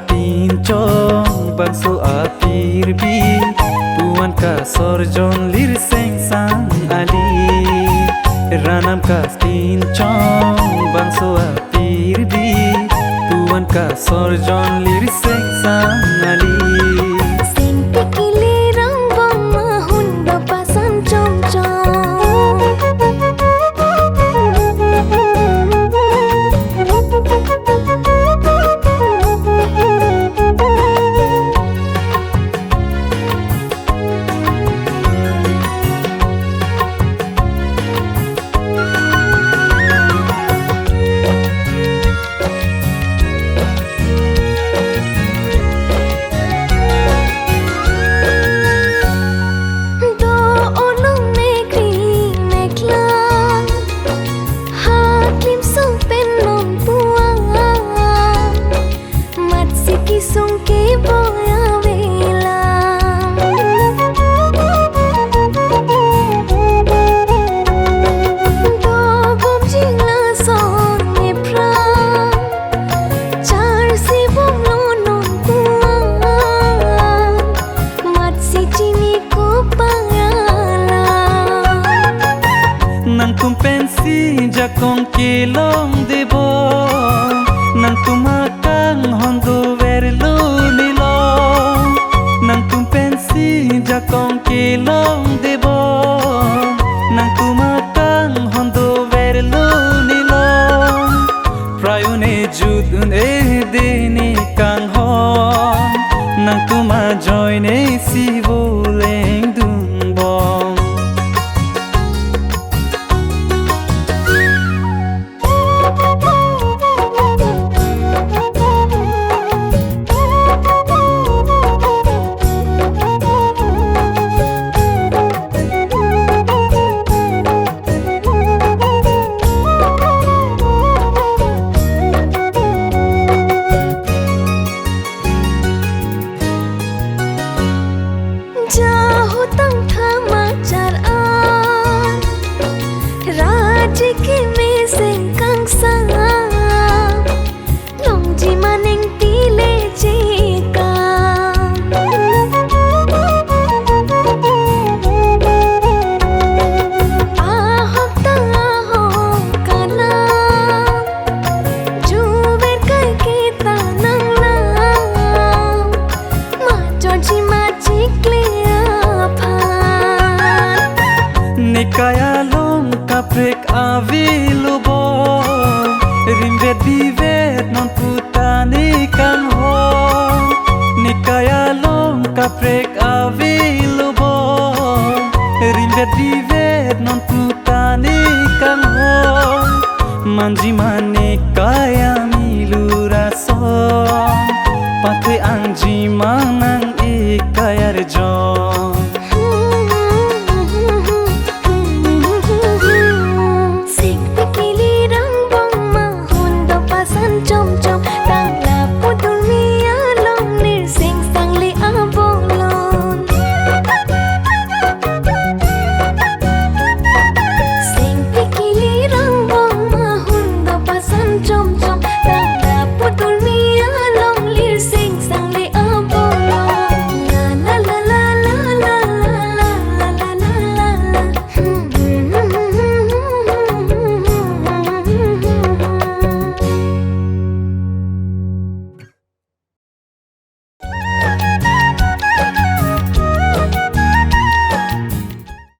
pincong bangso apirbi Puan ka sorjon lir seng sang ali Ranam ka pincong bangso apirbi Puan ka sorjon lir seng sang ali Senti kilirang bang mahun pasanchom Jakong kilong debo nang tumakang hondo verlo nilo nang tumpensi jakong kilong debo nang tumakang hondo verlo nilo prayune judun deni kang ho nang tuma join si voleng dungbong Bivet non putani kang ho Nikaya long kaprek avilubo Rinvet bivet non putani kang ho Manji mane kaya milura so Pate angji manang ikayar jo